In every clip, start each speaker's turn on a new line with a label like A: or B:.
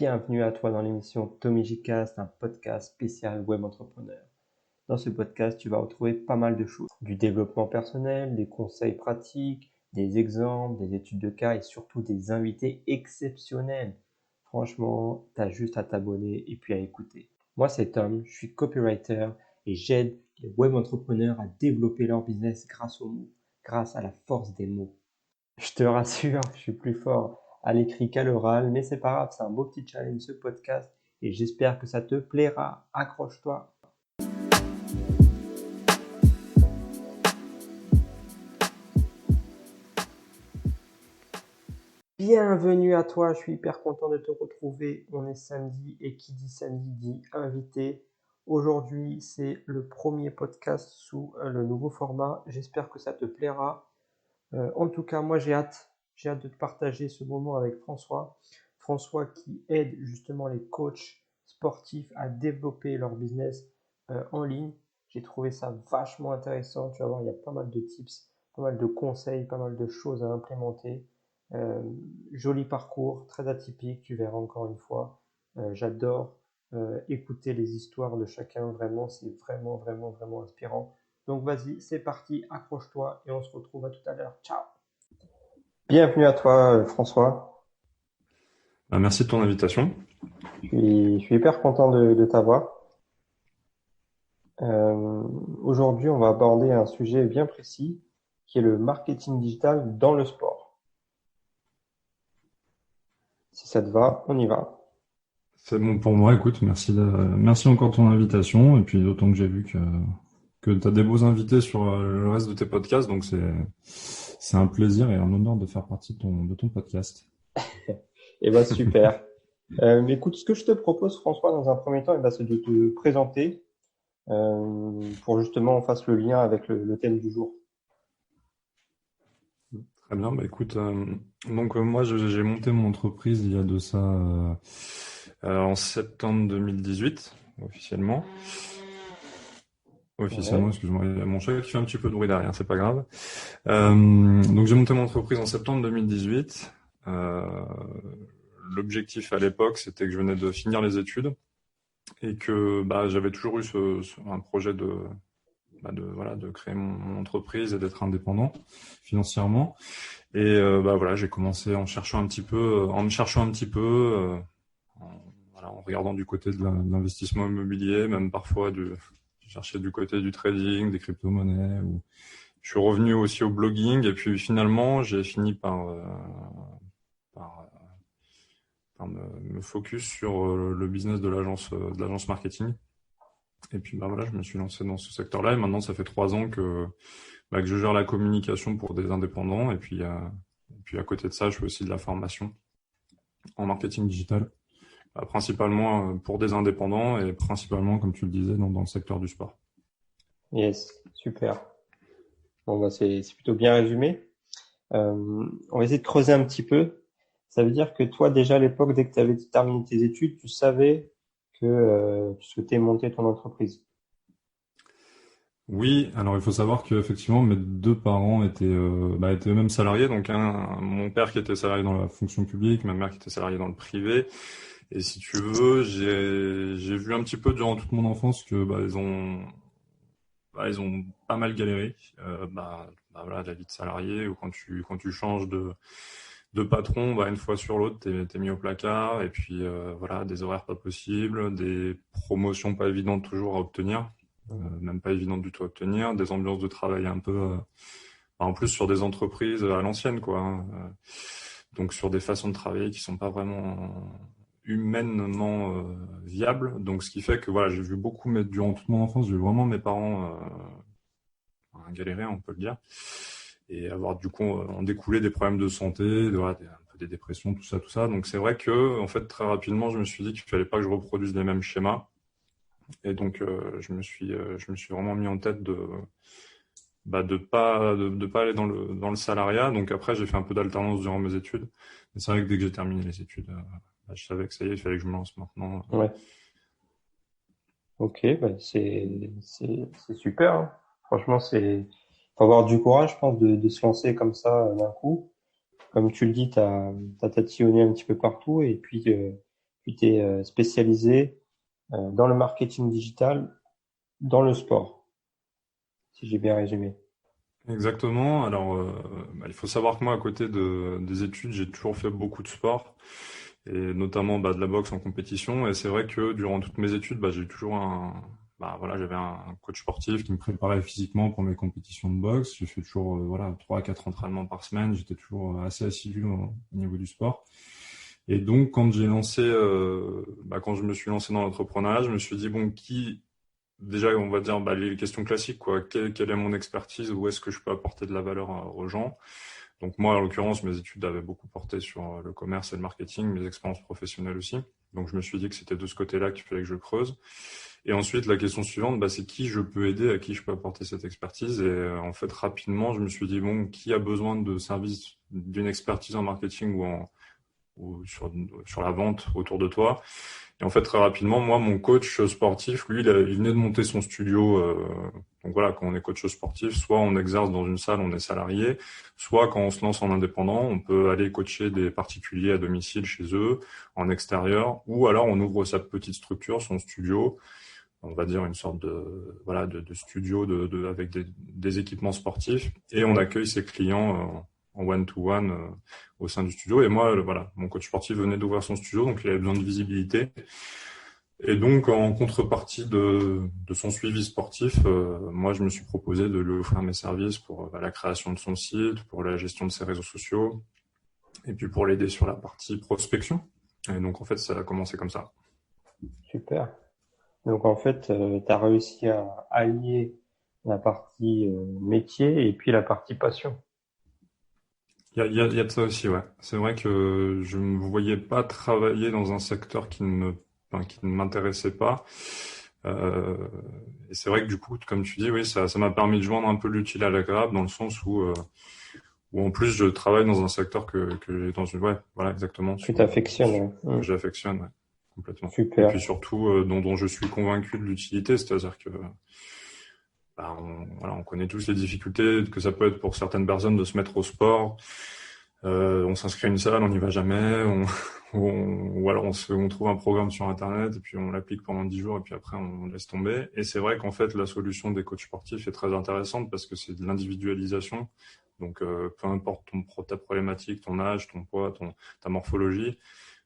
A: Bienvenue à toi dans l'émission Tommy Gcast, un podcast spécial web entrepreneur. Dans ce podcast, tu vas retrouver pas mal de choses. Du développement personnel, des conseils pratiques, des exemples, des études de cas et surtout des invités exceptionnels. Franchement, tu as juste à t'abonner et puis à écouter. Moi, c'est Tom, je suis copywriter et j'aide les web entrepreneurs à développer leur business grâce aux mots, grâce à la force des mots. Je te rassure, je suis plus fort à l'écrit qu'à l'oral, mais c'est pas grave, c'est un beau petit challenge ce podcast et j'espère que ça te plaira. Accroche-toi. Bienvenue à toi, je suis hyper content de te retrouver. On est samedi et qui dit samedi dit invité. Aujourd'hui, c'est le premier podcast sous le nouveau format. J'espère que ça te plaira. En tout cas, moi j'ai hâte de te partager ce moment avec François. François qui aide justement les coachs sportifs à développer leur business en ligne. J'ai trouvé ça vachement intéressant. Tu vas voir, il y a pas mal de tips, pas mal de conseils, pas mal de choses à implémenter. Joli parcours, très atypique, tu verras encore une fois. J'adore écouter les histoires de chacun, vraiment, c'est vraiment inspirant. Donc vas-y, c'est parti, accroche-toi et on se retrouve à tout à l'heure. Ciao. Bienvenue à toi, François.
B: Merci de ton invitation.
A: Je suis hyper content de t'avoir. Aujourd'hui, on va aborder un sujet bien précis qui est le marketing digital dans le sport. Si ça te va, on y va.
B: C'est bon pour moi. Écoute, merci encore de ton invitation. Et puis d'autant que j'ai vu que tu as des beaux invités sur le reste de tes podcasts, donc c'est un plaisir et un honneur de faire partie de ton podcast.
A: Eh ben super. Mais écoute, ce que je te propose, François, dans un premier temps, c'est de te présenter pour justement on fasse le lien avec le thème du jour.
B: Très bien. Bah écoute, moi j'ai monté mon entreprise il y a de ça en septembre 2018 officiellement. Officiellement,
A: Ouais.
B: excuse-moi, il y a mon chat qui fait un petit peu de bruit derrière, c'est pas grave. Donc j'ai monté mon entreprise en septembre 2018. Euh, L'objectif à l'époque, c'était que je venais de finir les études et que j'avais toujours eu un projet voilà, de créer mon entreprise et d'être indépendant financièrement. Et voilà, j'ai commencé en cherchant un petit peu, en me cherchant un petit peu, voilà, en regardant du côté de l'investissement immobilier, même parfois j'ai cherché du côté du trading, des crypto-monnaies. Je suis revenu aussi au blogging et puis finalement, j'ai fini par me focus sur le business de l'agence marketing. Et puis voilà, je me suis lancé dans ce secteur-là et maintenant ça fait 3 ans que je gère la communication pour des indépendants et puis à côté de ça, je fais aussi de la formation en marketing digital, principalement pour des indépendants et principalement, comme tu le disais, dans le secteur du sport.
A: Yes, super. Bon, c'est plutôt bien résumé. On va essayer de creuser un petit peu. Ça veut dire que toi, déjà à l'époque, dès que tu avais terminé tes études, tu savais que tu souhaitais monter ton entreprise.
B: Oui, alors il faut savoir qu'effectivement mes deux parents étaient eux-mêmes salariés, donc mon père qui était salarié dans la fonction publique, ma mère qui était salariée dans le privé. Et si tu veux, j'ai vu un petit peu durant toute mon enfance que ils ont pas mal galéré. Voilà, la vie de salarié ou quand tu changes de patron, une fois sur l'autre, t'es mis au placard et puis voilà, des horaires pas possibles, des promotions pas évidentes toujours à obtenir. Même pas évident du tout à obtenir, des ambiances de travail un peu, en plus sur des entreprises à l'ancienne, quoi, hein. Donc sur des façons de travailler qui sont pas vraiment humainement viables. Donc ce qui fait que voilà, j'ai vu beaucoup, mais durant toute mon enfance, j'ai vu vraiment mes parents galérer, on peut le dire, et avoir du coup en découlé des problèmes de santé, voilà, un peu des dépressions, tout ça, tout ça. Donc c'est vrai que en fait très rapidement, je me suis dit qu'il fallait pas que je reproduise les mêmes schémas. Et donc, je me suis vraiment mis en tête de pas aller dans le salariat. Donc après, j'ai fait un peu d'alternance durant mes études. Mais c'est vrai que dès que j'ai terminé les études, je savais que ça y est, il fallait que je me lance maintenant.
A: Ouais. Ok, c'est super, hein. Franchement, faut avoir du courage, je pense, de se lancer comme ça d'un coup. Comme tu le dis, t'as tatillonné un petit peu partout et puis tu t'es spécialisé dans le marketing digital, dans le sport, si j'ai bien résumé.
B: Exactement. Alors, il faut savoir que moi, à côté des études, j'ai toujours fait beaucoup de sport, et notamment de la boxe en compétition. Et c'est vrai que durant toutes mes études, j'ai eu toujours j'avais un coach sportif qui me préparait physiquement pour mes compétitions de boxe. J'ai fait toujours 3 à 4 entraînements par semaine. J'étais toujours assez assidu au niveau du sport. Et donc, quand je me suis lancé dans l'entrepreneuriat, je me suis dit, bon, déjà, on va dire les questions classiques, quoi. Quelle est mon expertise? Où est-ce que je peux apporter de la valeur aux gens? Donc moi, en l'occurrence, mes études avaient beaucoup porté sur le commerce et le marketing, mes expériences professionnelles aussi. Donc je me suis dit que c'était de ce côté-là qu'il fallait que je creuse. Et ensuite, la question suivante, c'est qui je peux aider, à qui je peux apporter cette expertise. Et en fait, rapidement, je me suis dit, bon, qui a besoin de services, d'une expertise en marketing ou sur la vente autour de toi? Et en fait, très rapidement, moi, mon coach sportif, lui, il venait de monter son studio. Donc voilà, quand on est coach sportif, soit on exerce dans une salle, on est salarié, soit quand on se lance en indépendant, on peut aller coacher des particuliers à domicile chez eux, en extérieur, ou alors on ouvre sa petite structure, son studio, on va dire une sorte de studio avec des équipements sportifs, et on
A: Ouais.
B: accueille ses clients en one-to-one au sein du studio. Et moi, mon coach sportif venait d'ouvrir son studio, donc il avait besoin de visibilité. Et donc, en contrepartie de son suivi sportif, moi, je me suis proposé de lui offrir mes services pour la création de son site, pour la gestion de ses réseaux sociaux, et puis pour l'aider sur la partie prospection. Et donc, en fait, ça a commencé comme ça.
A: Super. Donc en fait, tu as réussi à allier la partie métier et puis la partie passion.
B: Il y a de ça aussi, ouais. C'est vrai que je ne me voyais pas travailler dans un secteur qui ne m'intéressait pas. Euh, et c'est vrai que du coup, comme tu dis, oui, ça m'a permis de joindre un peu l'utile à l'agréable dans le sens où en plus je travaille dans un secteur que dans une, ouais, voilà, exactement,
A: Que tu affectionnes. Ouais.
B: que j'affectionne, ouais, complètement. Et puis
A: Super.
B: surtout, dont je suis convaincu de l'utilité, c'est-à-dire que, on connaît tous les difficultés que ça peut être pour certaines personnes de se mettre au sport. On s'inscrit à une salle, on n'y va jamais, ou alors on trouve un programme sur Internet et puis on l'applique pendant 10 jours et puis après on laisse tomber. Et c'est vrai qu'en fait la solution des coachs sportifs est très intéressante parce que c'est de l'individualisation. Donc peu importe ta problématique, ton âge, ton poids, ta morphologie,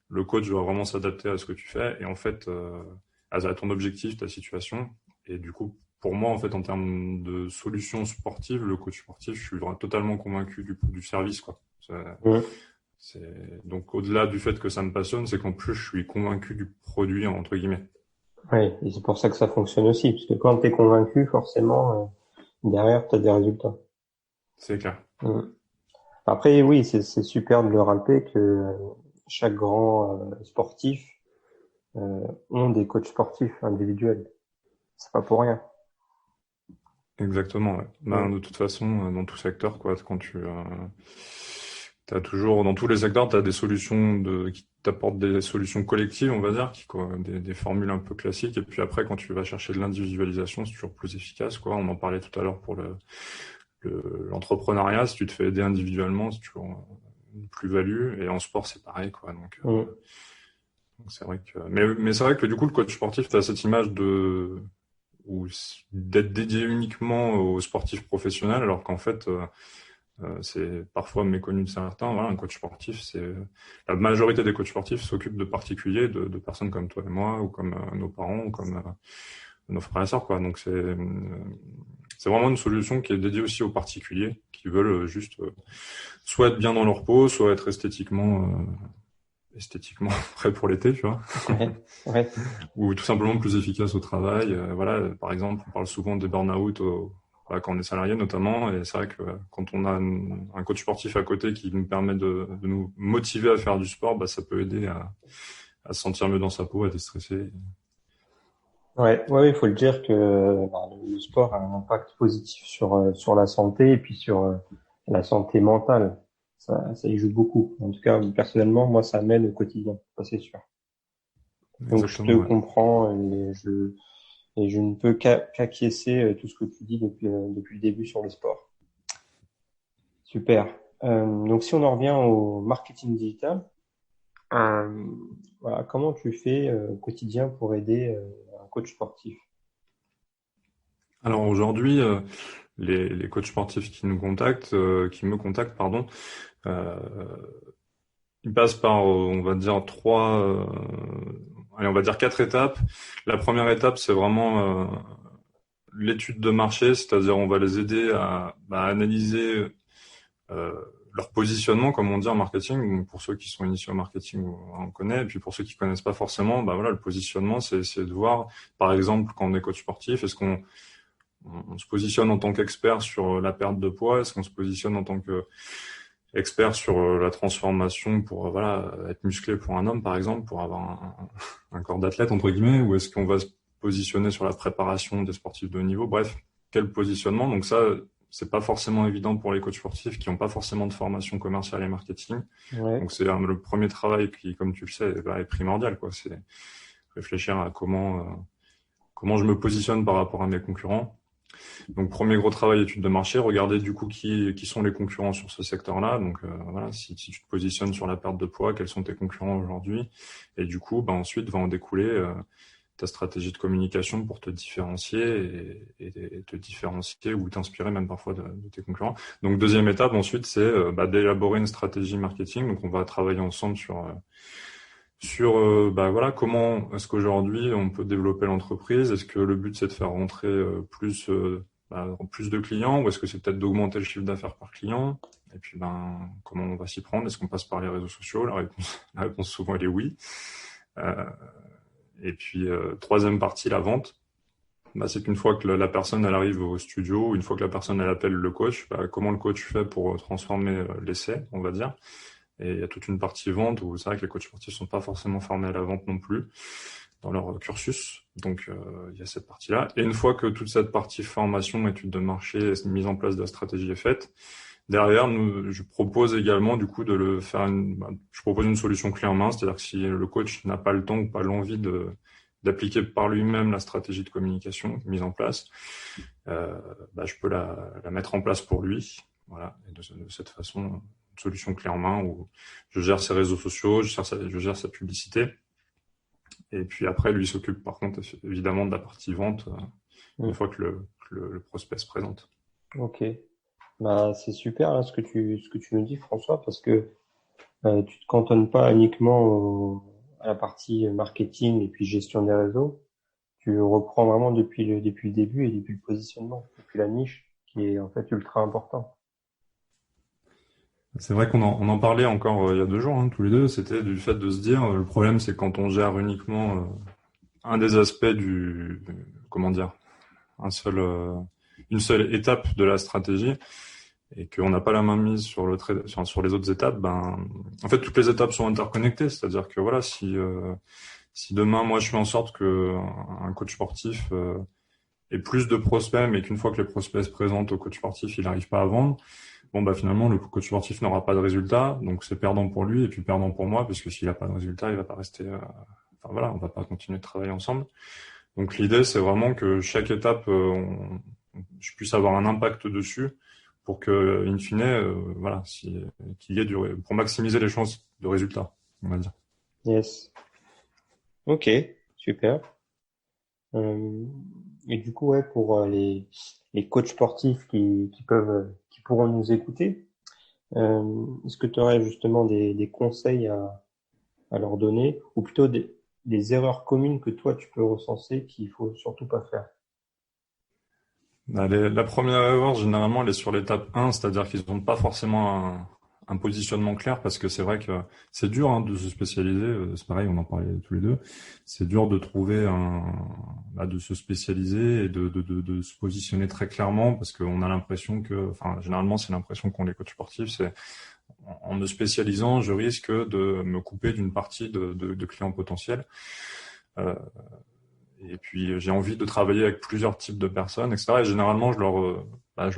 B: le coach va vraiment s'adapter à ce que tu fais et en fait à ton objectif, ta situation. Et du coup, pour moi, en fait, en termes de solutions sportives, le coach sportif, je suis totalement convaincu du service, quoi.
A: Mm.
B: Donc, au-delà du fait que ça me passionne, c'est qu'en plus, je suis convaincu du produit, entre guillemets.
A: Oui, et c'est pour ça que ça fonctionne aussi, parce que quand tu es convaincu, forcément, derrière, tu as des résultats.
B: C'est clair.
A: Mm. Après, oui, c'est super de le rappeler que chaque grand sportif ont des coachs sportifs individuels. C'est pas pour rien.
B: Exactement, ouais.
A: Mm.
B: De toute façon, dans tout secteur, quoi, t'as toujours, dans tous les secteurs, t'as des solutions qui t'apportent des solutions collectives, on va dire, des formules un peu classiques. Et puis après, quand tu vas chercher de l'individualisation, c'est toujours plus efficace, quoi. On en parlait tout à l'heure pour l'entrepreneuriat. Si tu te fais aider individuellement, c'est toujours une plus-value. Et en sport, c'est pareil, quoi.
A: Mm.
B: Donc c'est vrai que, mais c'est vrai que du coup, le coach sportif, t'as cette image d'être dédié uniquement aux sportifs professionnels, alors qu'en fait, c'est parfois méconnu de certains. Voilà, un coach sportif, la majorité des coachs sportifs s'occupent de particuliers, de personnes comme toi et moi, ou comme nos parents, ou comme nos frères et sœurs, quoi. Donc c'est vraiment une solution qui est dédiée aussi aux particuliers qui veulent juste soit être bien dans leur peau, soit être esthétiquement prêt pour l'été, tu vois,
A: Ouais, ouais.
B: ou tout simplement plus efficace au travail. Voilà, par exemple, on parle souvent des burn-out quand on est salarié notamment, et c'est vrai que quand on a un coach sportif à côté qui nous permet de nous motiver à faire du sport, ça peut aider à se sentir mieux dans sa peau, à déstresser.
A: Ouais, ouais, il faut le dire que le sport a un impact positif sur la santé et puis sur la santé mentale. Ça y joue beaucoup. En tout cas, personnellement, moi, ça m'aide au quotidien, ça c'est sûr. Donc, je te
B: Exactement, ouais.
A: comprends et je ne peux qu'acquiescer tout ce que tu dis depuis le début sur le sport. Super. Donc, si on en revient au marketing digital, Euh, voilà, comment tu fais au quotidien pour aider un coach sportif?
B: Alors aujourd'hui, les coachs sportifs qui me contactent, pardon, euh, ils passent par, on va dire allez, on va dire quatre étapes. La première étape, c'est vraiment l'étude de marché, c'est-à-dire on va les aider à analyser euh, leur positionnement, comme on dit en marketing. Donc pour ceux qui sont initiés au marketing, on connaît. Et puis pour ceux qui connaissent pas forcément, voilà, le positionnement, c'est de voir, par exemple, quand on est coach sportif, est-ce qu'on on se positionne en tant qu'expert sur la perte de poids, est-ce qu'on se positionne en tant que expert sur la transformation pour voilà être musclé pour un homme par exemple, pour avoir un corps d'athlète entre guillemets, ou est-ce qu'on va se positionner sur la préparation des sportifs de haut niveau. Bref, quel positionnement. Donc ça, c'est pas forcément évident pour les coachs sportifs qui n'ont pas forcément de formation commerciale et marketing.
A: Ouais,
B: Donc c'est le premier travail qui, comme tu le sais, est primordial, quoi. C'est réfléchir à comment je me positionne par rapport à mes concurrents. Donc premier gros travail, étude de marché, regarder du coup qui sont les concurrents sur ce secteur-là. Donc voilà, si tu te positionnes sur la perte de poids, quels sont tes concurrents aujourd'hui? Et du coup, ensuite va en découler ta stratégie de communication pour te différencier et te différencier ou t'inspirer même parfois de tes concurrents. Donc deuxième étape ensuite, c'est d'élaborer une stratégie marketing. Donc on va travailler ensemble sur voilà, comment est-ce qu'aujourd'hui on peut développer l'entreprise? Est-ce que le but c'est de faire rentrer plus de clients, ou est-ce que c'est peut-être d'augmenter le chiffre d'affaires par client? Et puis comment on va s'y prendre? Est-ce qu'on passe par les réseaux sociaux? La réponse souvent elle est oui. Euh, et puis troisième partie, la vente. C'est qu'une fois que la personne elle arrive au studio, une fois que la personne elle appelle le coach, comment le coach fait pour transformer l'essai, on va dire. Et il y a toute une partie vente où c'est vrai que les coachs sportifs sont pas forcément formés à la vente non plus dans leur cursus. Donc il y a cette partie-là. Et une fois que toute cette partie formation, étude de marché, mise en place de la stratégie est faite, derrière, je propose également du coup de le faire. Je propose une solution clé en main, c'est-à-dire que si le coach n'a pas le temps ou pas l'envie d'appliquer par lui-même la stratégie de communication mise en place, je peux la mettre en place pour lui. Voilà, et de cette façon, une solution clé en main où je gère ses réseaux sociaux, je gère sa publicité. Et puis après, lui s'occupe par contre évidemment de la partie vente une
A: mm,
B: fois que le prospect se présente.
A: ok. Bah, c'est super là, ce que tu nous dis, François, parce que tu te cantonnes pas uniquement à la partie marketing et puis gestion des réseaux. Tu reprends vraiment depuis le début et depuis le positionnement, depuis la niche, qui est en fait ultra important.
B: C'est vrai on en parlait encore il y a 2 jours, hein, tous les deux. C'était du fait de se dire, le problème c'est quand on gère uniquement un des aspects comment dire, un seul, une seule étape de la stratégie, et qu'on n'a pas la main mise sur les autres étapes. En fait, toutes les étapes sont interconnectées. C'est-à-dire que voilà, si demain moi je fais en sorte que un coach sportif ait plus de prospects, mais qu'une fois que les prospects se présentent au coach sportif, il n'arrive pas à vendre, finalement, le coach sportif n'aura pas de résultat, donc c'est perdant pour lui et puis perdant pour moi, parce que s'il n'a pas de résultat, il va pas rester. Enfin voilà, on va pas continuer de travailler ensemble. Donc l'idée, c'est vraiment que chaque étape, je puisse avoir un impact dessus pour que, in fine, voilà, qu'il y ait pour maximiser les chances de résultat, on va dire.
A: Yes. Ok, super. Euh, et du coup, ouais, pour les coachs sportifs qui pourront nous écouter, est-ce que tu aurais justement des conseils à leur donner, ou plutôt des erreurs communes que toi tu peux recenser qu'il faut surtout pas faire?
B: La première erreur, généralement, elle est sur l'étape 1, c'est-à-dire qu'ils n'ont pas forcément un positionnement clair, parce que c'est vrai que c'est dur de se spécialiser. C'est pareil, on en parlait tous les deux. C'est dur de trouver de se spécialiser et de se positionner très clairement, parce qu'on a l'impression généralement, c'est l'impression qu'ont les coachs sportifs, c'est en me spécialisant, je risque de me couper d'une partie de clients potentiels. Euh, et puis j'ai envie de travailler avec plusieurs types de personnes, etc. Et généralement, je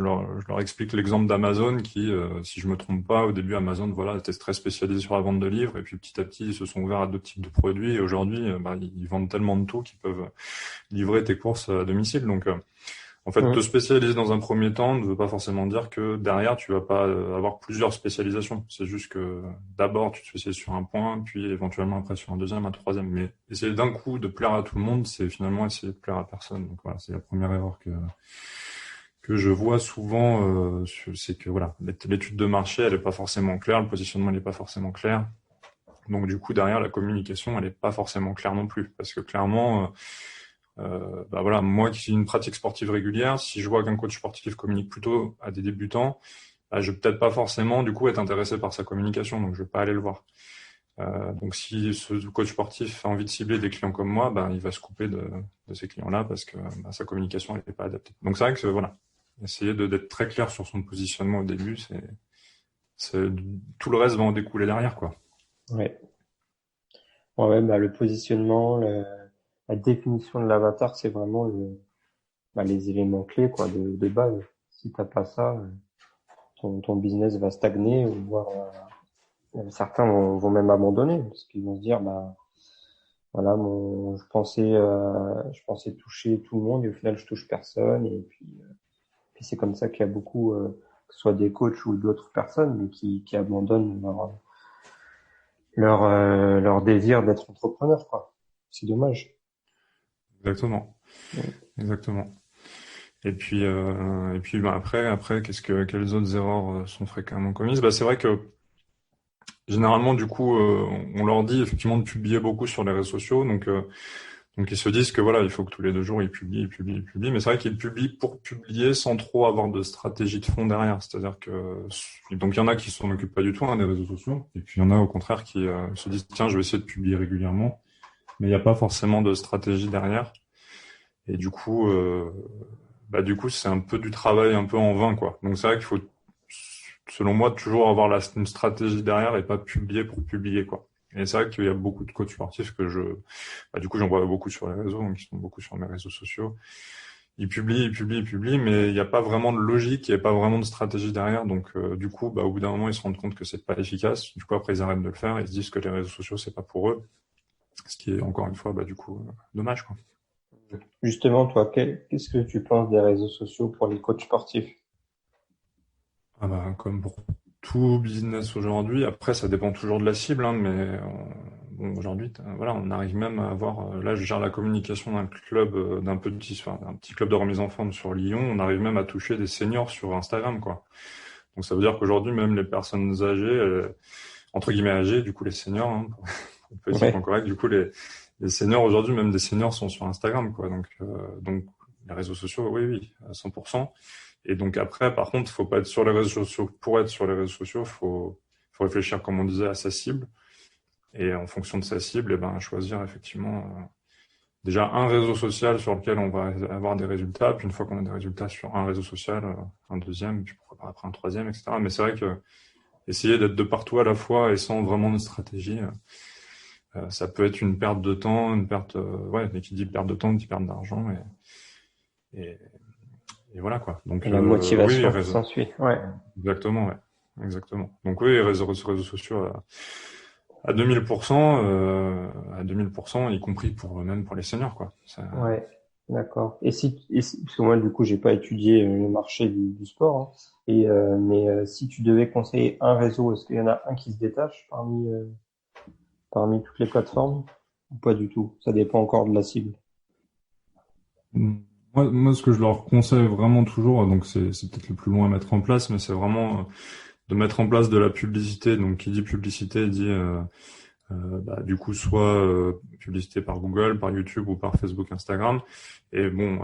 B: leur explique l'exemple d'Amazon qui, si je me trompe pas, au début Amazon, voilà, était très spécialisé sur la vente de livres, et puis petit à petit, ils se sont ouverts à d'autres types de produits. Et aujourd'hui, ils vendent tellement de tout qu'ils peuvent livrer tes courses à domicile. Donc En fait, te
A: Mmh.
B: spécialiser dans un premier temps ne veut pas forcément dire que derrière, tu vas pas avoir plusieurs spécialisations. C'est juste que d'abord, tu te spécialises sur un point, puis éventuellement après sur un deuxième, un troisième. Mais essayer d'un coup de plaire à tout le monde, c'est finalement essayer de plaire à personne. Donc voilà, c'est la première erreur que je vois souvent. C'est que voilà, l'étude de marché, elle est pas forcément claire, le positionnement, il est pas forcément clair. Donc du coup, derrière, la communication, elle est pas forcément claire non plus. Parce que clairement, bah voilà, moi qui suis une pratique sportive régulière, si je vois qu'un coach sportif communique plutôt à des débutants, bah, je vais peut-être pas forcément du coup être intéressé par sa communication, donc je vais pas aller le voir. Donc si ce coach sportif a envie de cibler des clients comme moi, bah, il va se couper de ces clients-là parce que bah, sa communication elle est pas adaptée. Donc c'est vrai que voilà, essayer d'être très clair sur son positionnement au début, c'est tout le reste va en découler derrière quoi.
A: Ouais. Ouais, ouais, bah, le positionnement, la définition de l'avatar, c'est vraiment les éléments clés, quoi, de base. Si t'as pas ça, ton business va stagner, ou voire, certains vont même abandonner, parce qu'ils vont se dire, bah, voilà, je pensais toucher tout le monde, et au final, je touche personne, et puis c'est comme ça qu'il y a beaucoup, que ce soit des coachs ou d'autres personnes, mais qui abandonnent leur désir d'être entrepreneur, quoi. C'est dommage.
B: Exactement, exactement. Et puis bah, après, quelles autres erreurs sont fréquemment commises? Bah, c'est vrai que généralement, du coup, on leur dit effectivement de publier beaucoup sur les réseaux sociaux, donc ils se disent que voilà, il faut que tous les 2 jours ils publient, ils publient, ils publient, mais c'est vrai qu'ils publient pour publier sans trop avoir de stratégie de fond derrière. C'est-à-dire que donc il y en a qui s'en occupent pas du tout hein, des réseaux sociaux, et puis il y en a au contraire qui se disent tiens, je vais essayer de publier régulièrement, mais il n'y a pas forcément de stratégie derrière, et du coup c'est un peu du travail un peu en vain quoi. Donc c'est vrai qu'il faut selon moi toujours avoir une stratégie derrière et pas publier pour publier quoi. Et c'est vrai qu'il y a beaucoup de coachs sportifs du coup, j'en vois beaucoup sur les réseaux, donc ils sont beaucoup sur mes réseaux sociaux. Ils publient, ils publient, ils publient, mais il n'y a pas vraiment de logique, il n'y a pas vraiment de stratégie derrière. Donc, du coup, au bout d'un moment, ils se rendent compte que c'est pas efficace. Du coup, après, ils arrêtent de le faire. Ils se disent que les réseaux sociaux, c'est pas pour eux. Ce qui est, encore une fois, du coup, dommage, quoi.
A: Justement, toi, qu'est-ce que tu penses des réseaux sociaux pour les coachs sportifs?
B: Ah bah, comme pour tout business aujourd'hui, après, ça dépend toujours de la cible, hein, mais bon, aujourd'hui, voilà, on arrive même à avoir. Là, je gère la communication d'un club, d'un petit club de remise en forme sur Lyon. On arrive même à toucher des seniors sur Instagram, quoi. Donc, ça veut dire qu'aujourd'hui, même les personnes âgées, entre guillemets âgées, du coup, les seniors, hein, pour être politiquement
A: Ouais,
B: correct, du coup, les seniors aujourd'hui, même des seniors sont sur Instagram, quoi. Donc, les réseaux sociaux, oui, oui, à 100%. Et donc après, par contre, faut pas être sur les réseaux sociaux pour être sur les réseaux sociaux. Faut réfléchir, comme on disait, à sa cible. Et en fonction de sa cible, choisir effectivement déjà un réseau social sur lequel on va avoir des résultats. Puis une fois qu'on a des résultats sur un réseau social, un deuxième, puis pourquoi pas après un troisième, etc. Mais c'est vrai que essayer d'être de partout à la fois et sans vraiment de stratégie, ça peut être une perte de temps, ouais, mais qui dit perte de temps dit perte d'argent et, et voilà quoi.
A: et
B: Donc
A: la
B: oui,
A: motivation qui
B: réseau.
A: s'ensuit. Ouais,
B: Exactement, ouais. Exactement. Donc oui, réseaux sociaux à 2000%, à 2000%, y compris même pour les seniors, quoi.
A: ouais, d'accord. Parce que moi, du coup, j'ai pas étudié le marché du sport, hein. Mais si tu devais conseiller un réseau, est-ce qu'il y en a un qui se détache parmi toutes les plateformes ou pas du tout? Ça dépend encore de la cible.
B: moi, ce que je leur conseille vraiment toujours, donc c'est peut-être le plus loin à mettre en place, mais c'est vraiment de mettre en place de la publicité. Donc, qui dit publicité dit du coup soit publicité par Google, par YouTube ou par Facebook, Instagram. Et bon,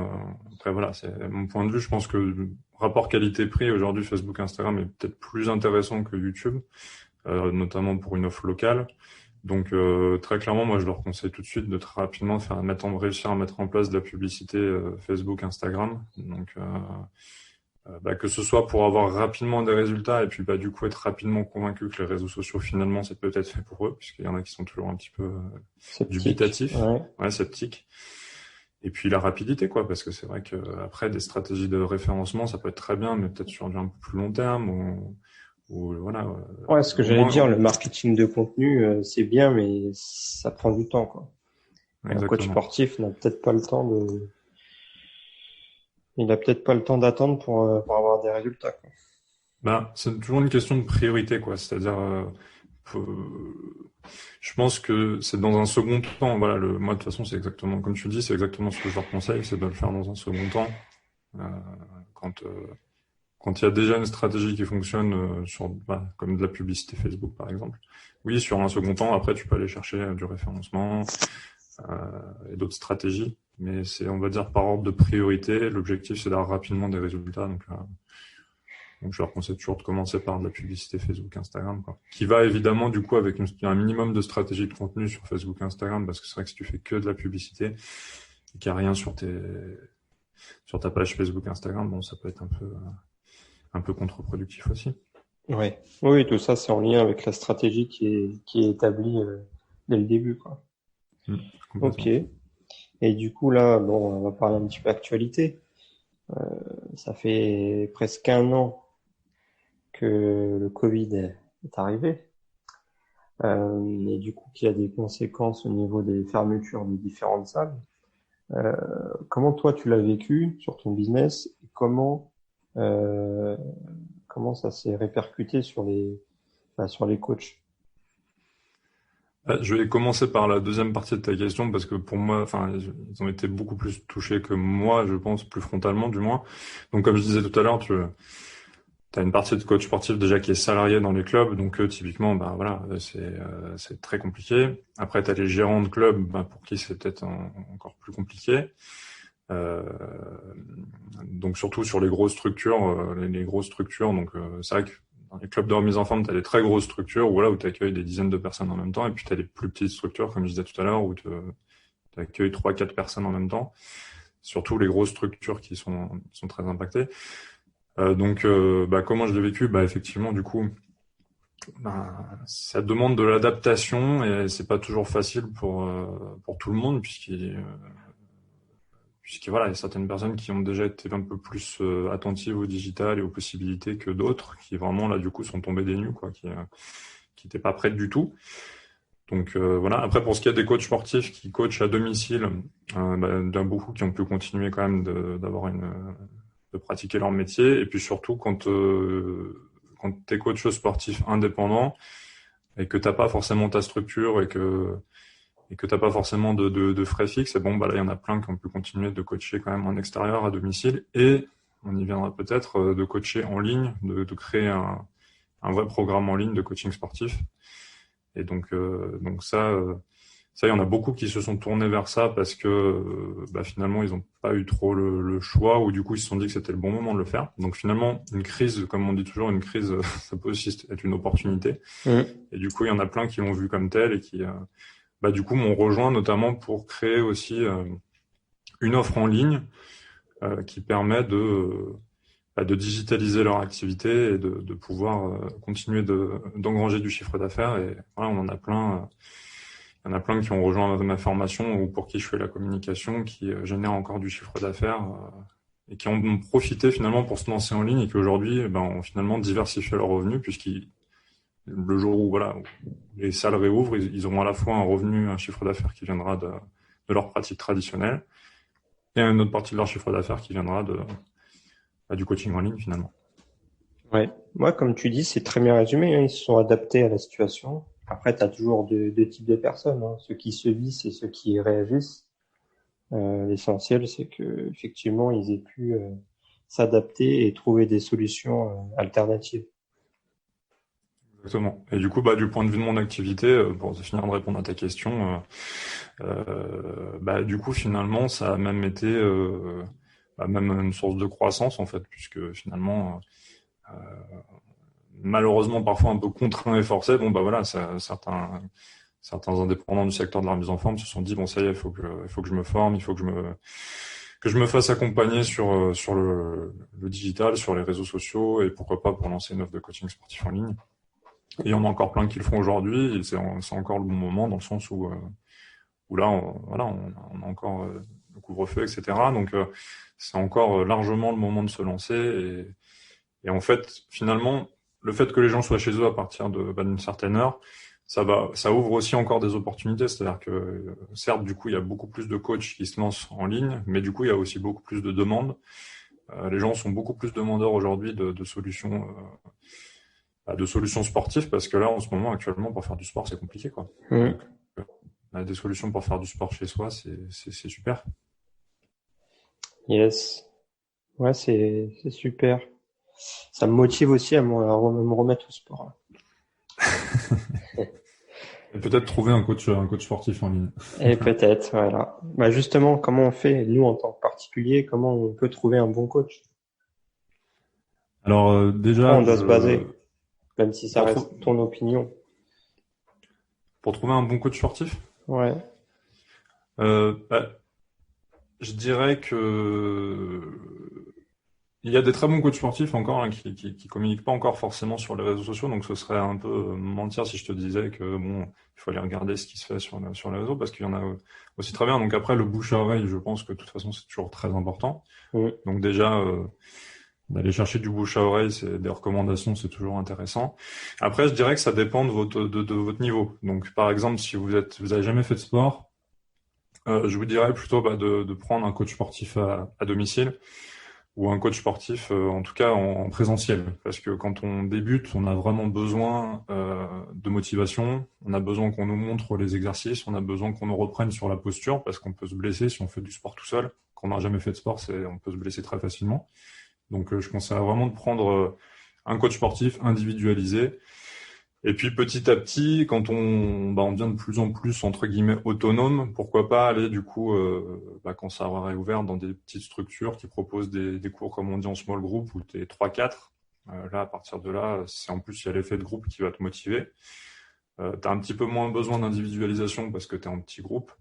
B: après voilà, c'est mon point de vue. Je pense que le rapport qualité-prix aujourd'hui, Facebook, Instagram est peut-être plus intéressant que YouTube, notamment pour une offre locale. Donc très clairement, moi je leur conseille tout de suite de très rapidement réussir à mettre en place de la publicité Facebook, Instagram. Donc que ce soit pour avoir rapidement des résultats et puis du coup être rapidement convaincu que les réseaux sociaux finalement c'est peut-être fait pour eux, puisqu'il y en a qui sont toujours un petit peu
A: Sceptique.
B: dubitatifs,
A: Ouais.
B: ouais, sceptiques. Et puis la rapidité quoi, parce que c'est vrai que après des stratégies de référencement ça peut être très bien, mais peut-être sur du un peu plus long terme ou voilà.
A: Ouais, ce que
B: Au
A: j'allais dire,
B: moins,
A: le marketing de contenu, c'est bien, mais ça prend du temps, quoi. Un coach
B: exactement.
A: sportif n'a peut-être pas le temps Il a peut-être pas le temps d'attendre pour avoir des résultats, quoi.
B: Ben, c'est toujours une question de priorité, quoi. C'est-à-dire, je pense que c'est dans un second temps. Voilà, moi, de toute façon, c'est exactement, comme tu dis, c'est exactement ce que je leur conseille, c'est de le faire dans un second temps. Euh, quand, euh, quand il y a déjà une stratégie qui fonctionne comme de la publicité Facebook, par exemple. Oui, sur un second temps, après, tu peux aller chercher du référencement et d'autres stratégies. Mais c'est, on va dire, par ordre de priorité. L'objectif, c'est d'avoir rapidement des résultats. Donc, je leur conseille toujours de commencer par de la publicité Facebook, Instagram, quoi. Qui va évidemment, du coup, avec un minimum de stratégie de contenu sur Facebook, Instagram, parce que c'est vrai que si tu fais que de la publicité et qu'il n'y a rien sur sur ta page Facebook, Instagram, bon, ça peut être un peu contre-productif aussi.
A: Ouais. Oui, tout ça, c'est en lien avec la stratégie qui est établie dès le début, quoi. Ok.
B: Complètement.
A: Et du coup, là, bon, on va parler un petit peu actualité. Ça fait presque un an que le Covid est arrivé. Et du coup, qu'il y a des conséquences au niveau des fermetures de différentes salles. Euh, Comment toi, tu l'as vécu sur ton business et euh, comment ça s'est répercuté sur les coachs?
B: Je vais commencer par la deuxième partie de ta question parce que pour moi, enfin, ils ont été beaucoup plus touchés que moi, je pense, plus frontalement du moins. Donc, comme je disais tout à l'heure, tu as une partie de coach sportif déjà qui est salarié dans les clubs, donc typiquement, bah voilà, c'est très compliqué. Après, tu as les gérants de clubs, bah, pour qui c'est peut-être encore plus compliqué. Euh, donc surtout sur les grosses structures, les grosses structures. Donc c'est vrai que dans les clubs de remise en forme, tu as des très grosses structures où, là, où tu accueilles des dizaines de personnes en même temps, et puis tu as des plus petites structures, comme je disais tout à l'heure, où tu accueilles 3-4 personnes en même temps. Surtout les grosses structures qui sont très impactées. Bah, comment je l'ai vécu? Bah, effectivement, du coup, bah, ça demande de l'adaptation et c'est pas toujours facile pour tout le monde puisque voilà, il y a certaines personnes qui ont déjà été un peu plus attentives au digital et aux possibilités que d'autres, qui vraiment là du coup sont tombées des nues, quoi, qui n'étaient pas prêtes du tout. Donc voilà. Après, pour ce qui est des coachs sportifs qui coachent à domicile, bah, il y en a beaucoup qui ont pu continuer quand même de pratiquer leur métier. Et puis surtout quand t'es coach sportif indépendant et que t'as pas forcément ta structure et que t'as pas forcément de frais fixes, et bon, bah là, il y en a plein qui ont pu continuer de coacher quand même en extérieur, à domicile, et on y viendra peut-être, de coacher en ligne, de créer un vrai programme en ligne de coaching sportif. Et donc ça, il y en a beaucoup qui se sont tournés vers ça parce que bah, finalement, ils n'ont pas eu trop le choix, ou du coup, ils se sont dit que c'était le bon moment de le faire. Donc finalement, une crise, comme on dit toujours, une crise, ça peut aussi être une opportunité.
A: Mmh.
B: Et du coup, il y en a plein qui l'ont vu comme tel et qui, bah, du coup, m'ont rejoint notamment pour créer aussi une offre en ligne qui permet de digitaliser leur activité et de pouvoir continuer d'engranger du chiffre d'affaires. Et voilà, on en a plein. Il y en a plein qui ont rejoint ma formation ou pour qui je fais la communication, qui génèrent encore du chiffre d'affaires et qui ont profité finalement pour se lancer en ligne et qui aujourd'hui ont finalement diversifié leurs revenus puisqu'ils le jour où voilà où les salles réouvrent, ils auront à la fois un revenu, un chiffre d'affaires qui viendra de leur pratique traditionnelle et une autre partie de leur chiffre d'affaires qui viendra du coaching en ligne finalement.
A: Ouais. Moi, comme tu dis, c'est très bien résumé, hein. Ils se sont adaptés à la situation. Après, tu as toujours deux types de personnes, hein. Ceux qui se vissent et ceux qui réagissent. L'essentiel, c'est que effectivement, ils aient pu s'adapter et trouver des solutions alternatives.
B: Exactement. Et du coup, bah, du point de vue de mon activité, pour finir de répondre à ta question, bah, du coup, finalement, ça a même été même une source de croissance, en fait, puisque finalement, malheureusement, parfois un peu contraint et forcé, bon, bah voilà, certains indépendants du secteur de la remise en forme se sont dit, bon, ça y est, il faut que je me forme, il faut que je me fasse accompagner sur le digital, sur les réseaux sociaux, et pourquoi pas pour lancer une offre de coaching sportif en ligne. Et il y en a encore plein qui le font aujourd'hui, et c'est encore le bon moment dans le sens où là, on a encore le couvre-feu, etc. Donc, c'est encore largement le moment de se lancer. Et en fait, finalement, le fait que les gens soient chez eux à partir d'une certaine heure, ça ouvre aussi encore des opportunités. C'est-à-dire que, certes, du coup, il y a beaucoup plus de coachs qui se lancent en ligne, mais du coup, il y a aussi beaucoup plus de demandes. Les gens sont beaucoup plus demandeurs aujourd'hui de solutions sportives parce que là, en ce moment, actuellement, pour faire du sport, c'est compliqué, quoi. Donc, on a des solutions pour faire du sport chez soi, c'est super.
A: Yes. Ouais, c'est super. Ça me motive aussi à me remettre au sport.
B: Et peut-être trouver un coach sportif en ligne.
A: Et peut-être, voilà. Bah justement, comment on fait, nous, en tant que particulier, comment on peut trouver un bon coach?
B: Alors,
A: Sur quoi
B: déjà,
A: on doit se baser, même si ça
B: pour,
A: reste
B: trou-
A: ton opinion.
B: pour trouver un bon coach sportif,
A: Ouais.
B: bah, je dirais que il y a des très bons coachs sportifs encore hein, qui communiquent pas encore forcément sur les réseaux sociaux, donc ce serait un peu mentir si je te disais que bon, il faut aller regarder ce qui se fait sur les réseaux parce qu'il y en a aussi très bien. Donc après, le bouche à oreille, je pense que de toute façon c'est toujours très important.
A: Mm.
B: Donc déjà d'aller chercher du bouche à oreille, c'est des recommandations, c'est toujours intéressant. Après, je dirais que ça dépend de votre niveau. Donc par exemple, si vous avez jamais fait de sport, je vous dirais plutôt de prendre un coach sportif à domicile ou un coach sportif, en tout cas en présentiel. Parce que quand on débute, on a vraiment besoin de motivation, on a besoin qu'on nous montre les exercices, on a besoin qu'on nous reprenne sur la posture, parce qu'on peut se blesser si on fait du sport tout seul. Quand on n'a jamais fait de sport, on peut se blesser très facilement. Donc je conseille vraiment de prendre un coach sportif individualisé et puis petit à petit, quand on devient de plus en plus entre guillemets autonome, pourquoi pas aller du coup, quand ça aura réouvert dans des petites structures qui proposent des cours comme on dit en small group où t'es 3-4. Là, à partir de là, c'est en plus il y a l'effet de groupe qui va te motiver. T'as un petit peu moins besoin d'individualisation parce que t'es en petit groupe.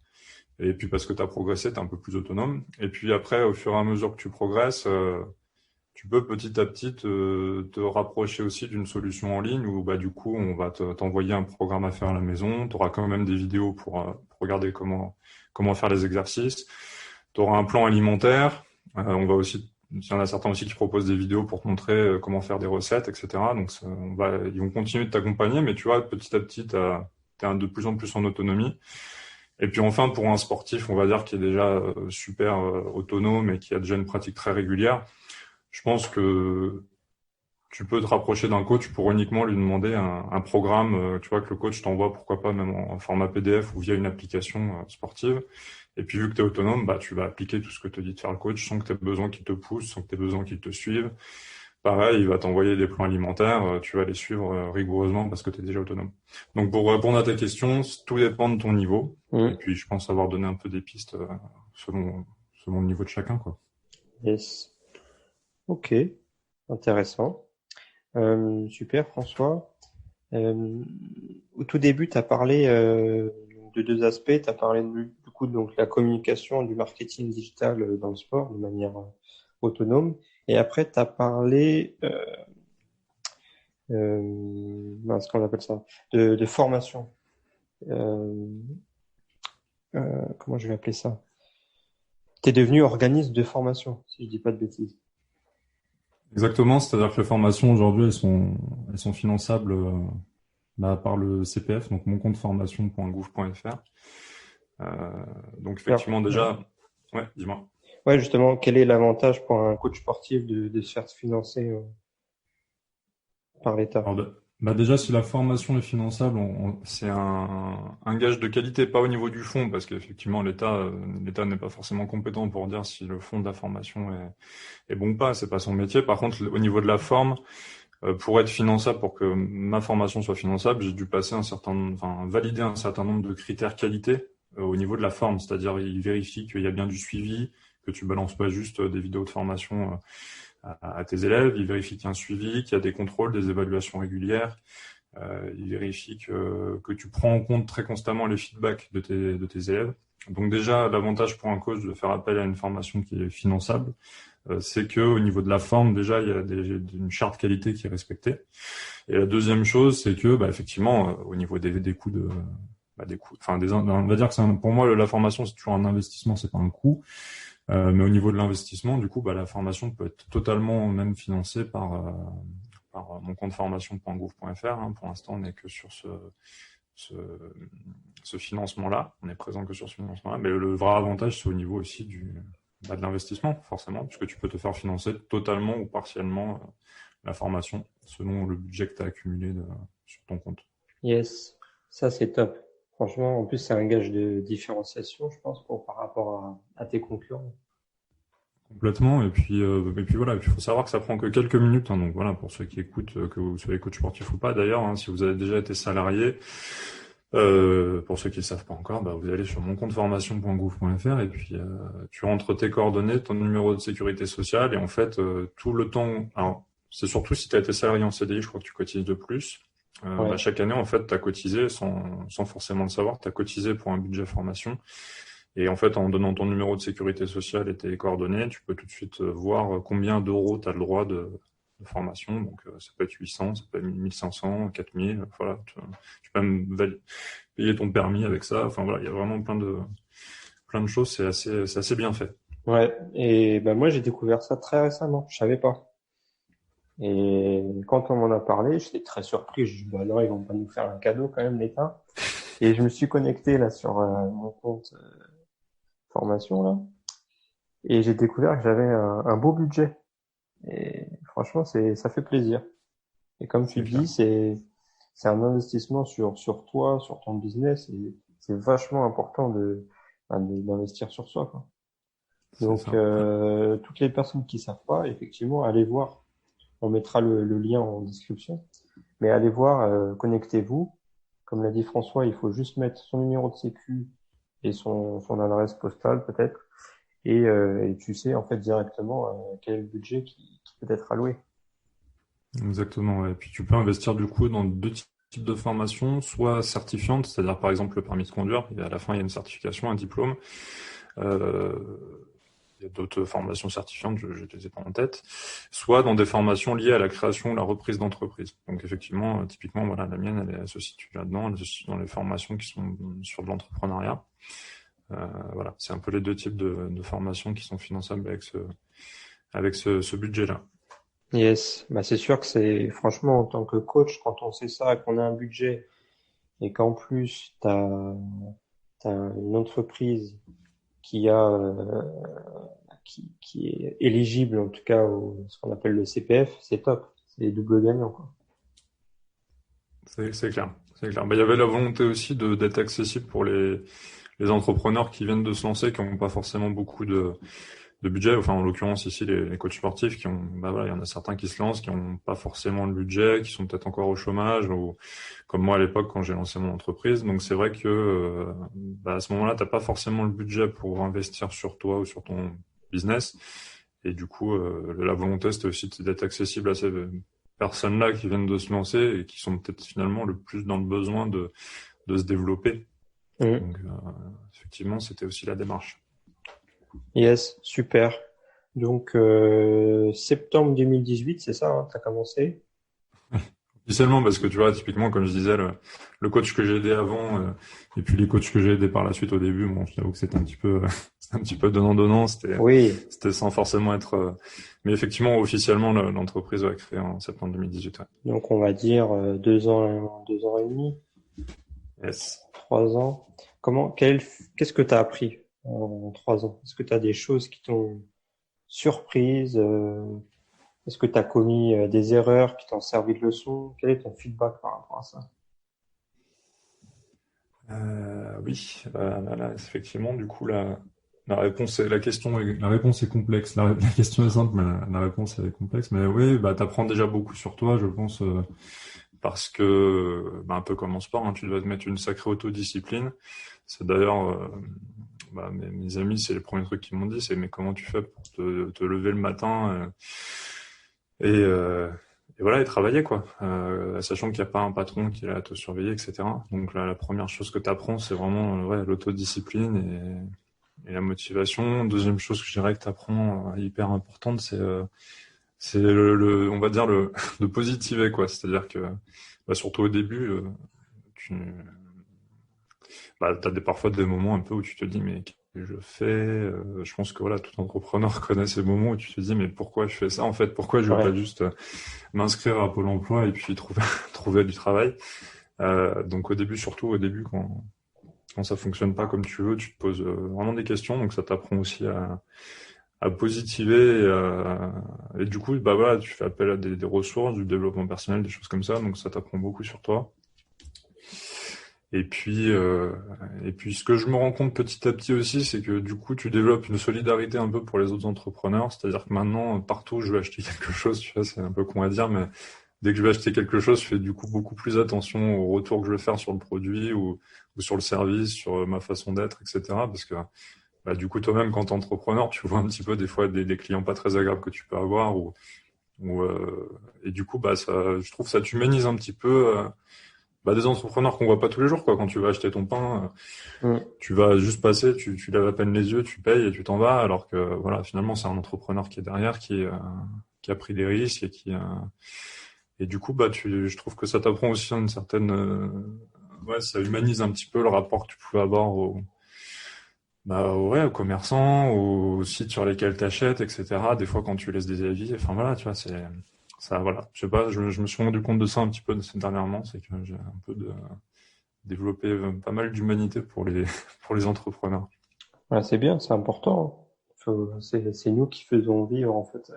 B: Et puis parce que t'as progressé, t'es un peu plus autonome. Et puis après, au fur et à mesure que tu progresses, tu peux petit à petit te rapprocher aussi d'une solution en ligne où du coup on va t'envoyer un programme à faire à la maison. Tu auras quand même des vidéos pour regarder comment faire les exercices. Tu auras un plan alimentaire. On va aussi, il y en a certains aussi qui proposent des vidéos pour te montrer comment faire des recettes, etc. Donc ils vont continuer de t'accompagner, mais tu vois petit à petit t'es de plus en plus en autonomie. Et puis enfin pour un sportif, on va dire qui est déjà super autonome et qui a déjà une pratique très régulière. Je pense que tu peux te rapprocher d'un coach pour uniquement lui demander un programme, tu vois, que le coach t'envoie, pourquoi pas même en format PDF ou via une application sportive. Et puis vu que tu es autonome, tu vas appliquer tout ce que te dit de faire le coach sans que tu aies besoin qu'il te pousse, sans que tu aies besoin qu'il te suive. Pareil, il va t'envoyer des plans alimentaires, tu vas les suivre rigoureusement parce que tu es déjà autonome. Donc pour répondre à ta question, tout dépend de ton niveau. Et
A: Mm.
B: puis je pense avoir donné un peu des pistes selon le niveau de chacun, quoi.
A: Yes. Ok. Intéressant. Super, François. Euh, Au tout début, tu as parlé de deux aspects. Tu as parlé du coup donc de la communication, du marketing digital dans le sport de manière autonome. Et après, tu as parlé, ce qu'on appelle ça, de formation. Euh, Comment je vais appeler ça? Tu es devenu organisme de formation, si je dis pas de bêtises.
B: Exactement, c'est-à-dire que les formations aujourd'hui, elles sont finançables par le CPF, donc mon compte formation.gouv.fr. Donc
A: Alors,
B: effectivement
A: ouais.
B: déjà, ouais, dis-moi.
A: Ouais, justement, quel est l'avantage pour un coach sportif de se faire financer par l'État?
B: Alors déjà, si la formation est finançable, c'est un gage de qualité, pas au niveau du fond, parce qu'effectivement l'État n'est pas forcément compétent pour dire si le fond de la formation est bon ou pas, c'est pas son métier. Par contre, au niveau de la forme, pour être finançable, pour que ma formation soit finançable, j'ai dû valider un certain nombre de critères qualité au niveau de la forme, c'est-à-dire il vérifie qu'il y a bien du suivi, que tu balances pas juste des vidéos de formation à tes élèves, il vérifie qu'il y a un suivi, qu'il y a des contrôles, des évaluations régulières, il vérifie que tu prends en compte très constamment les feedbacks de tes élèves. Donc déjà, l'avantage pour un coach de faire appel à une formation qui est finançable, c'est que au niveau de la forme, déjà, il y a une charte qualité qui est respectée. Et la deuxième chose, c'est que, effectivement, au niveau des coûts des coûts, on va dire que pour moi, la formation, c'est toujours un investissement, c'est pas un coût. Mais au niveau de l'investissement, du coup, la formation peut être totalement même financée par mon compte formation.gouv.fr. Hein. Pour l'instant, on n'est que sur ce, ce financement-là. On est présent que sur ce financement-là. Mais le vrai avantage, c'est au niveau aussi de l'investissement, forcément, puisque tu peux te faire financer totalement ou partiellement la formation selon le budget que tu as accumulé sur ton compte.
A: Yes, ça c'est top. Franchement, en plus, c'est un gage de différenciation, je pense, par rapport à tes concurrents.
B: Complètement. Et puis voilà. Et puis, il faut savoir que ça prend que quelques minutes. Hein, donc voilà, pour ceux qui écoutent, que vous soyez coach sportif ou pas, d'ailleurs, hein, si vous avez déjà été salarié, pour ceux qui ne le savent pas encore, bah, vous allez sur moncompteformation.gouv.fr et puis tu rentres tes coordonnées, ton numéro de sécurité sociale et en fait tout le temps. Alors c'est surtout si tu as été salarié en CDI, je crois que tu cotises de plus.
A: Ouais.
B: Chaque année, en fait, tu as cotisé sans forcément le savoir, tu as cotisé pour un budget formation. Et en fait, en donnant ton numéro de sécurité sociale et tes coordonnées, tu peux tout de suite voir combien d'euros tu as le droit de formation. Donc, ça peut être 800, ça peut être 1500, 4000. Voilà, tu peux même payer ton permis avec ça. Enfin, voilà, il y a vraiment plein de choses. C'est assez bien fait.
A: Ouais. Et ben moi, j'ai découvert ça très récemment. Je savais pas. Et quand on m'en a parlé, j'étais très surpris. Je dis, bah non, ils vont pas nous faire un cadeau quand même, l'État. Et je me suis connecté là sur mon compte formation là. Et j'ai découvert que j'avais un beau budget. Et franchement, ça fait plaisir. Et comme tu
B: C'est
A: le
B: clair.
A: dis, c'est un investissement sur toi, sur ton business. Et c'est vachement important d'investir sur soi, quoi.
B: C'est
A: Donc,
B: ça.
A: toutes les personnes qui savent pas, effectivement, allez voir. On mettra le lien en description. Mais allez voir, connectez-vous. Comme l'a dit François, il faut juste mettre son numéro de sécu et son adresse postale peut-être. Et tu sais en fait directement quel est le budget qui peut être alloué.
B: Exactement. Ouais. Et puis, tu peux investir du coup dans deux types de formations, soit certifiantes, c'est-à-dire par exemple le permis de conduire. Et à la fin, il y a une certification, un diplôme. Euh, Il y a d'autres formations certifiantes, je ne les ai pas en tête, soit dans des formations liées à la création ou la reprise d'entreprise. Donc effectivement, typiquement, voilà, la mienne, elle se situe là-dedans, elle se situe dans les formations qui sont sur de l'entrepreneuriat. Voilà, c'est un peu les deux types de formations qui sont finançables avec ce budget-là.
A: Yes, bah c'est sûr que c'est franchement en tant que coach, quand on sait ça, qu'on a un budget et qu'en plus t'as une entreprise qui a qui est éligible en tout cas au ce qu'on appelle le CPF, c'est top, c'est double gagnant quoi.
B: C'est clair. C'est clair. Bah, il y avait la volonté aussi d'être accessible pour les entrepreneurs qui viennent de se lancer, qui n'ont pas forcément beaucoup de budget. Enfin, en l'occurrence, ici, les coachs sportifs qui ont, bah voilà, il y en a certains qui se lancent, qui n'ont pas forcément le budget, qui sont peut-être encore au chômage, ou comme moi à l'époque quand j'ai lancé mon entreprise. Donc, c'est vrai que, bah, à ce moment-là, t'as pas forcément le budget pour investir sur toi ou sur ton business. Et du coup, la volonté, c'était aussi d'être accessible à ces personnes-là qui viennent de se lancer et qui sont peut-être finalement le plus dans le besoin de se développer.
A: Mhm.
B: Donc, effectivement, c'était aussi la démarche.
A: Yes, super. Donc septembre 2018, c'est ça, hein, t'as commencé?
B: Officiellement, parce que tu vois, typiquement, comme je disais, le coach que j'ai aidé avant, et puis les coachs que j'ai aidés par la suite au début, bon, je t'avoue que c'était un petit peu, c'était un petit peu donnant-donnant,
A: Oui,
B: c'était sans forcément être, mais effectivement, officiellement, l'entreprise a créé en septembre 2018. Ouais.
A: donc on va dire 2 ans et demi,
B: Yes.
A: 3 ans. Qu'est-ce que t'as appris en 3 ans? Est-ce que t'as des choses qui t'ont surprise? Est-ce que t'as commis des erreurs qui t'ont servi de leçon? Quel est ton feedback par rapport à ça?
B: Oui, là, effectivement, du coup, la réponse est, la réponse est complexe. La question est simple, mais la réponse est complexe. Mais oui, bah, t'apprends déjà beaucoup sur toi, je pense, parce que, bah, un peu comme en sport, hein, tu dois te mettre une sacrée autodiscipline. C'est d'ailleurs, bah, mes amis, c'est les premiers trucs qu'ils m'ont dit, c'est mais comment tu fais pour te lever le matin et, euh, et voilà, et travailler quoi, sachant qu'il n'y a pas un patron qui est là à te surveiller, etc. Donc là, la première chose que tu apprends, c'est vraiment ouais, l'autodiscipline et la motivation. Deuxième chose que je dirais que tu apprends hyper importante, c'est on va dire de positiver quoi. C'est-à-dire que bah, surtout au début, tu bah, t'as parfois des moments un peu où tu te dis mais qu'est-ce que je fais? Je pense que voilà, tout entrepreneur connaît ces moments où tu te dis mais pourquoi je fais ça en fait? Pourquoi je veux pas
A: Ouais,
B: juste m'inscrire à Pôle emploi et puis trouver du travail? Donc au début, surtout au début quand ça fonctionne pas comme tu veux, tu te poses vraiment des questions. Donc ça t'apprend aussi à positiver. Et du coup, bah voilà, tu fais appel à des ressources, du développement personnel, des choses comme ça. Donc ça t'apprend beaucoup sur toi. Et puis, ce que je me rends compte petit à petit aussi, c'est que du coup, tu développes une solidarité un peu pour les autres entrepreneurs. C'est-à-dire que maintenant, partout où je vais acheter quelque chose, tu vois, c'est un peu con à dire, mais dès que je vais acheter quelque chose, je fais du coup beaucoup plus attention au retour que je vais faire sur le produit ou sur le service, sur ma façon d'être, etc. Parce que bah, du coup, toi-même, quand t'es entrepreneur, tu vois un petit peu des fois des clients pas très agréables que tu peux avoir et du coup, bah ça, je trouve ça t'humanise un petit peu. Bah, des entrepreneurs qu'on voit pas tous les jours, quoi. Quand tu vas acheter ton pain,
A: Mm.
B: tu vas juste passer, tu laves à peine les yeux, tu payes et tu t'en vas, alors que voilà, finalement, c'est un entrepreneur qui est derrière, qui a pris des risques et du coup, bah, je trouve que ça t'apprend aussi une certaine, ouais, ça humanise un petit peu le rapport que tu pouvais avoir ouais, aux commerçants, aux sites sur lesquels t'achètes, etc. Des fois, quand tu laisses des avis, enfin voilà, tu vois, ça, voilà. Je sais pas, je me suis rendu compte de ça un petit peu dernièrement, c'est que j'ai un peu développé pas mal d'humanité pour les, pour les entrepreneurs.
A: Ouais, c'est bien, c'est important. C'est nous qui faisons vivre en fait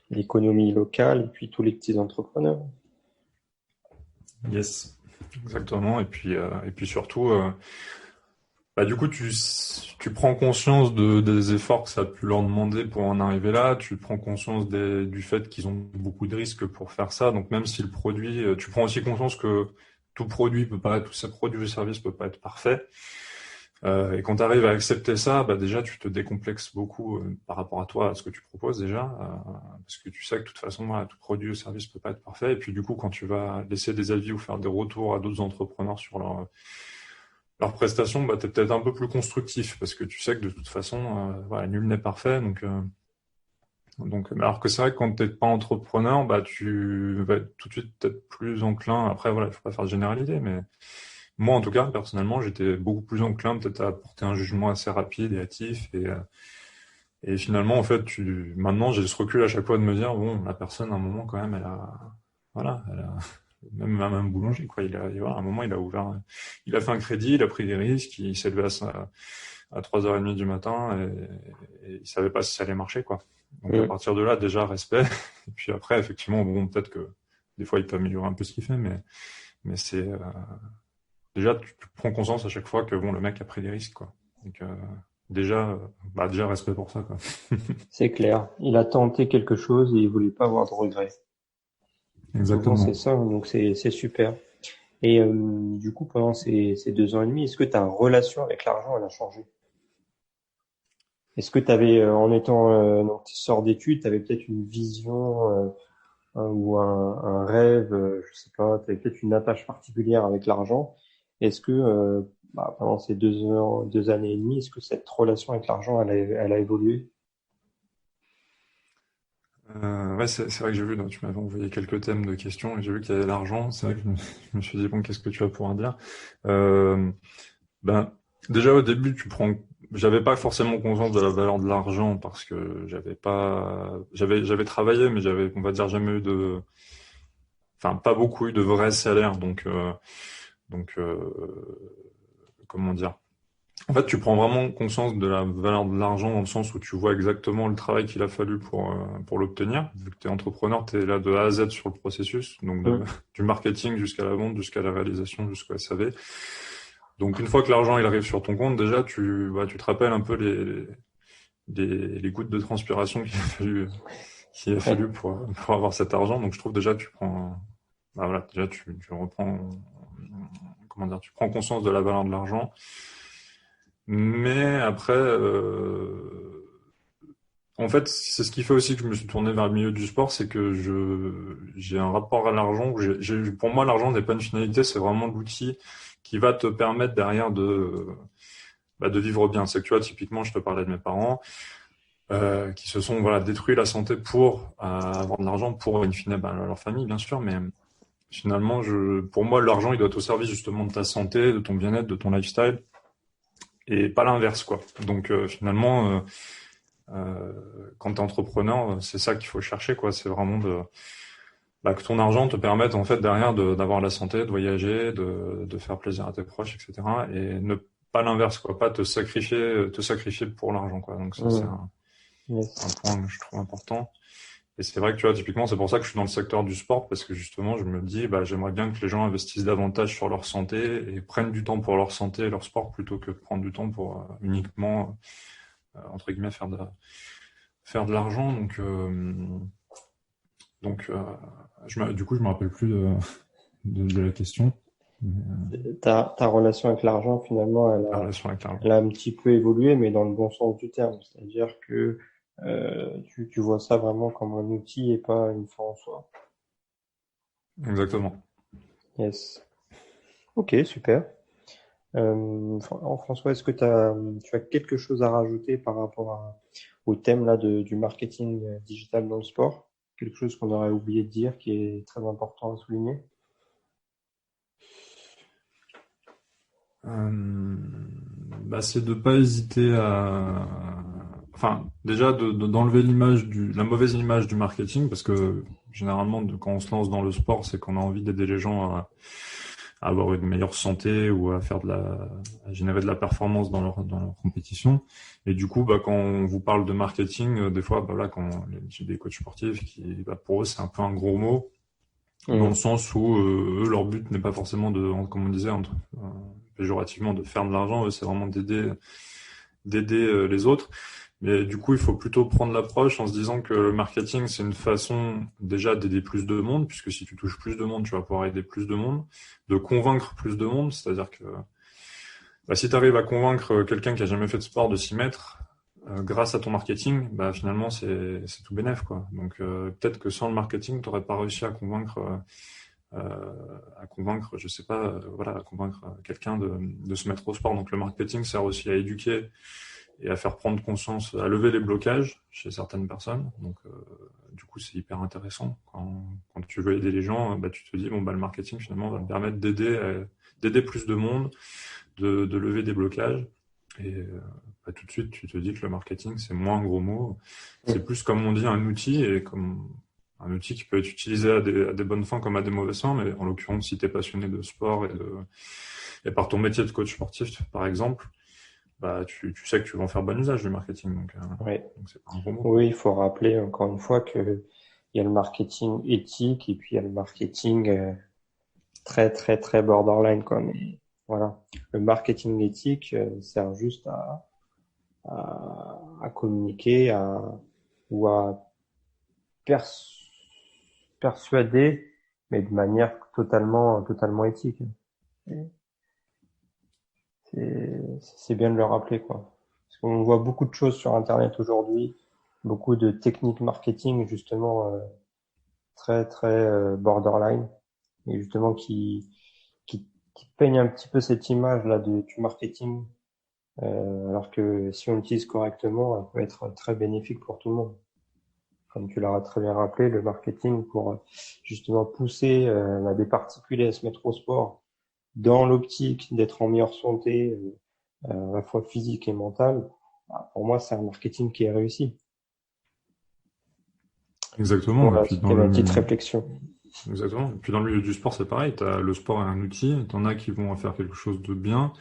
A: l'économie locale et puis tous les petits entrepreneurs.
B: Yes, exactement. Et puis surtout, bah du coup, tu prends conscience des efforts que ça a pu leur demander pour en arriver là. Tu prends conscience du fait qu'ils ont beaucoup de risques pour faire ça. Donc même si le produit, tu prends aussi conscience que tous ces produits ou services peuvent pas être parfaits. Et quand tu arrives à accepter ça, bah déjà tu te décomplexes beaucoup par rapport à toi, à ce que tu proposes déjà, parce que tu sais que de toute façon, voilà, tout produit ou service peut pas être parfait. Et puis du coup, quand tu vas laisser des avis ou faire des retours à d'autres entrepreneurs sur leurs prestations, bah t'es peut-être un peu plus constructif, parce que tu sais que de toute façon, voilà, nul n'est parfait. Donc, alors que c'est vrai que quand t'es pas entrepreneur, bah tu vas être tout de suite peut-être plus enclin. Après, voilà, il faut pas faire de généralité, mais moi, en tout cas, personnellement, j'étais beaucoup plus enclin peut-être à porter un jugement assez rapide et hâtif. Et finalement, en fait, maintenant, j'ai ce recul à chaque fois de me dire, bon, la personne, à un moment, quand même, voilà, même un boulanger, quoi. Voilà, à un moment, il a ouvert, il a fait un crédit, il a pris des risques, il s'est levé à 3h30 du matin et il savait pas si ça allait marcher, quoi. Donc, à
A: Mm.
B: partir de là, déjà, respect. Et puis après, effectivement, bon, peut-être que des fois, il peut améliorer un peu ce qu'il fait, mais déjà, tu prends conscience à chaque fois que bon, le mec a pris des risques, quoi. Donc déjà, déjà respect pour ça, quoi.
A: C'est clair. Il a tenté quelque chose et il voulait pas avoir de regrets. Souvent, c'est
B: Exactement.
A: ça, donc c'est super. Et du coup, pendant ces 2 ans et demi, est-ce que ta relation avec l'argent, elle a changé? Est-ce que tu avais, en étant donc tu sors d'études, tu avais peut-être une vision ou un rêve, je sais pas, tu avais peut-être une attache particulière avec l'argent. Est-ce que pendant ces 2 ans, 2 années et demie, est-ce que cette relation avec l'argent, elle a évolué?
B: Ouais, c'est vrai que j'ai vu, donc, tu m'avais envoyé quelques thèmes de questions et j'ai vu qu'il y avait l'argent. C'est vrai que je me suis dit, bon, qu'est-ce que tu vas pouvoir dire? Euh, ben, déjà au début, j'avais pas forcément conscience de la valeur de l'argent parce que j'avais travaillé, mais j'avais, on va dire, jamais eu enfin, pas beaucoup eu de vrais salaires. Donc, comment dire? En fait, tu prends vraiment conscience de la valeur de l'argent dans le sens où tu vois exactement le travail qu'il a fallu pour l'obtenir. Vu que tu es entrepreneur, tu es là de A à Z sur le processus, donc
A: Mm.
B: du marketing jusqu'à la vente, jusqu'à la réalisation, jusqu'au SAV. Donc une fois que l'argent il arrive sur ton compte, déjà tu te rappelles un peu les gouttes de transpiration qu'il a fallu pour avoir cet argent. Donc je trouve déjà que voilà, déjà tu reprends, comment dire, tu prends conscience de la valeur de l'argent. Mais après, en fait, c'est ce qui fait aussi que je me suis tourné vers le milieu du sport, c'est que j'ai un rapport à l'argent où pour moi, l'argent n'est pas une finalité, c'est vraiment l'outil qui va te permettre derrière de vivre bien. C'est que tu vois, typiquement, je te parlais de mes parents, qui se sont, voilà, détruits la santé pour avoir de l'argent pour, in fine, leur famille, bien sûr, mais finalement, pour moi, l'argent, il doit être au service justement de ta santé, de ton bien-être, de ton lifestyle, et pas l'inverse, quoi. Donc, finalement, quand tu es entrepreneur, c'est ça qu'il faut chercher, quoi. C'est vraiment que ton argent te permette, en fait, derrière, d'avoir la santé, de voyager, de faire plaisir à tes proches, etc. Et ne pas l'inverse, quoi. Pas te sacrifier pour l'argent, quoi. Donc ça,
A: Mm.
B: C'est un
A: Yes.
B: point que je trouve important. Et c'est vrai que tu vois, typiquement, c'est pour ça que je suis dans le secteur du sport, parce que justement, je me dis, bah, j'aimerais bien que les gens investissent davantage sur leur santé et prennent du temps pour leur santé et leur sport plutôt que de prendre du temps pour uniquement, entre guillemets, faire de l'argent. Donc, du coup, je me rappelle plus de la question.
A: Ta relation avec l'argent, finalement,
B: La relation avec l'argent.
A: elle a un petit peu évolué, mais dans le bon sens du terme. C'est-à-dire que tu vois ça vraiment comme un outil et pas une fin en soi.
B: Exactement.
A: Yes. Ok, super. François, est-ce que tu as quelque chose à rajouter par rapport au thème là du marketing digital dans le sport? Quelque chose qu'on aurait oublié de dire qui est très important à souligner?
B: Euh, Bah, c'est de pas hésiter enfin, déjà d'enlever la mauvaise image du marketing, parce que généralement, quand on se lance dans le sport, c'est qu'on a envie d'aider les gens à avoir une meilleure santé ou à générer de la performance dans leur compétition. Et du coup, bah, quand on vous parle de marketing, des fois, bah, là, j'ai des coachs sportifs bah, pour eux, c'est un peu un gros mot, dans le
A: Mhm.
B: sens où eux, leur but n'est pas forcément comme on disait, péjorativement, de faire de l'argent. Eux, c'est vraiment d'aider les autres. Mais du coup, il faut plutôt prendre l'approche en se disant que le marketing, c'est une façon déjà d'aider plus de monde, puisque si tu touches plus de monde, tu vas pouvoir aider plus de monde, de convaincre plus de monde, c'est-à-dire que bah, si tu arrives à convaincre quelqu'un qui a jamais fait de sport de s'y mettre, grâce à ton marketing, bah finalement c'est tout bénef quoi. Donc peut-être que sans le marketing, tu n'aurais pas réussi à convaincre, je sais pas, voilà, à convaincre quelqu'un de se mettre au sport. Donc le marketing sert aussi à éduquer et à faire prendre conscience, à lever les blocages chez certaines personnes. Donc du coup c'est hyper intéressant quand tu veux aider les gens, bah tu te dis bon bah le marketing finalement va me permettre d'aider plus de monde, de lever des blocages. Et bah, tout de suite, tu te dis que le marketing, c'est moins un gros mot. C'est plus, comme on dit, un outil, et comme un outil qui peut être utilisé à des bonnes fins comme à des mauvaises fins. Mais en l'occurrence, si tu es passionné de sport et par ton métier de coach sportif, par exemple, bah, tu sais que tu vas en faire bon usage du marketing.
A: Oui.
B: Donc c'est pas un gros mot, quoi.
A: Oui, il faut rappeler encore une fois que il y a le marketing éthique et puis il y a le marketing très très très borderline quoi. Mais voilà, le marketing éthique sert juste à communiquer, ou à pers- persuader, mais de manière totalement éthique. Et c'est bien de le rappeler, quoi. Parce qu'on voit beaucoup de choses sur Internet aujourd'hui, beaucoup de techniques marketing, justement, très, très borderline, et justement qui peignent un petit peu cette image-là du marketing, alors que si on l'utilise correctement, elle peut être très bénéfique pour tout le monde. Comme tu l'as très bien rappelé, le marketing pour justement pousser des particuliers à se mettre au sport dans l'optique d'être en meilleure santé, à la fois physique et mentale, bah, pour moi, c'est un marketing qui est réussi.
B: Exactement. Et
A: Voilà,
B: puis
A: c'était ma petite réflexion.
B: exactement. Et puis dans le milieu du sport, c'est pareil. Le sport est un outil. T'en as qui vont en faire quelque chose de bien,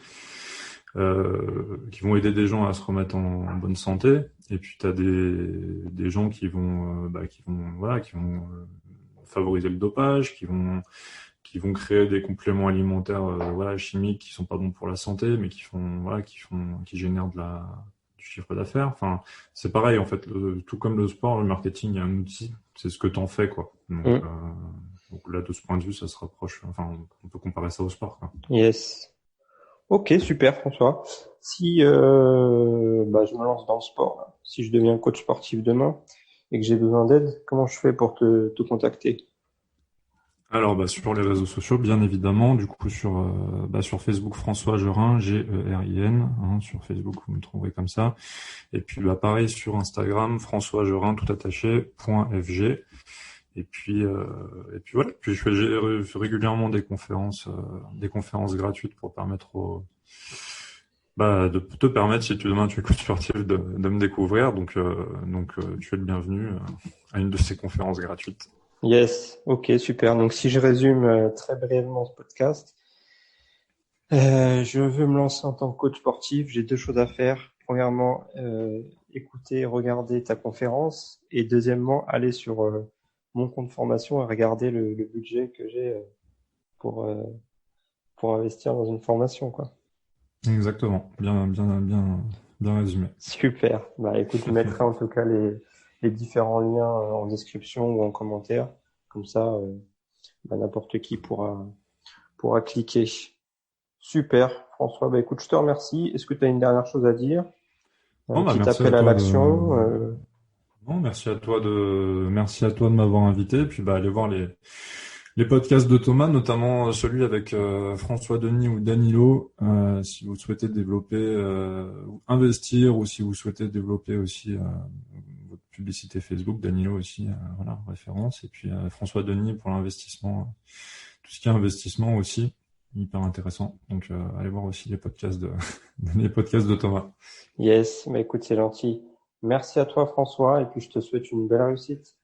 B: qui vont aider des gens à se remettre en bonne santé. Et puis tu as des gens qui vont favoriser le dopage, qui vont créer des compléments alimentaires, voilà, chimiques qui sont pas bons pour la santé, mais qui génèrent du chiffre d'affaires. Enfin, c'est pareil en fait. Tout comme le sport, le marketing est un outil. C'est ce que t'en fais, quoi.
A: Mm.
B: Donc là, de ce point de vue, ça se rapproche. Enfin, on peut comparer ça au sport, quoi.
A: Yes. Ok, super François. Si je me lance dans le sport, là, si je deviens coach sportif demain et que j'ai besoin d'aide, comment je fais pour te contacter?
B: Alors, bah, sur les réseaux sociaux, bien évidemment. Du coup, sur Facebook, François Gerin, Gerin, hein, sur Facebook, vous me trouverez comme ça. Et puis, bah, pareil, sur Instagram, François Gerin, tout attaché, .fg. Et puis voilà. Puis je fais régulièrement des conférences gratuites pour permettre de te permettre, si tu demain tu es coach sportif, de me découvrir. Tu es le bienvenu à une de ces conférences gratuites.
A: Yes, ok, super. Donc si je résume très brièvement ce podcast, je veux me lancer en tant que coach sportif. J'ai deux choses à faire. Premièrement, écouter, regarder ta conférence. Et deuxièmement, aller sur mon compte formation et regarder le budget que j'ai pour, euh, pour investir dans une formation, quoi.
B: Exactement. Bien résumé.
A: Super. Bah, écoute, je mettrai en tout cas les différents liens en description ou en commentaire. Comme ça, bah, n'importe qui pourra cliquer. Super, François. Bah, écoute, je te remercie. Est-ce que tu as une dernière chose à dire? Un
B: Bon, bah,
A: petit appel à l'action?
B: non, merci à toi de m'avoir invité. Puis, bah, allez voir les podcasts de Thomas, notamment celui avec François Denis ou Danilo, si vous souhaitez développer ou investir, ou si vous souhaitez développer aussi votre publicité Facebook. Danilo aussi, voilà, référence. Et puis François Denis pour l'investissement, tout ce qui est investissement aussi, hyper intéressant. Donc allez voir aussi les podcasts de les podcasts de Thomas.
A: Yes, bah, écoute, c'est gentil. Merci à toi, François, et puis je te souhaite une belle réussite.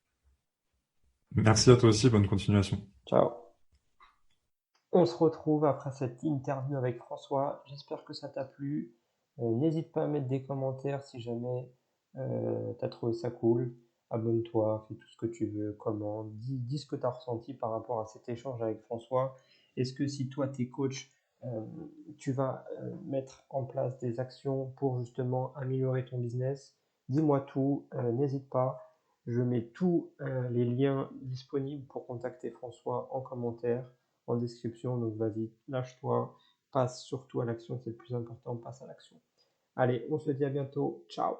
B: Merci à toi aussi, bonne continuation.
A: Ciao. On se retrouve après cette interview avec François. J'espère que ça t'a plu. N'hésite pas à mettre des commentaires si jamais t'as trouvé ça cool. Abonne-toi, fais tout ce que tu veux, commente, dis ce que t'as ressenti par rapport à cet échange avec François. Est-ce que si toi t'es coach, euh, tu vas mettre en place des actions pour justement améliorer ton business? Dis-moi tout, n'hésite pas. Je mets tous les liens disponibles pour contacter François en commentaire, en description. Donc vas-y, lâche-toi, passe surtout à l'action, c'est le plus important, passe à l'action. Allez, on se dit à bientôt. Ciao.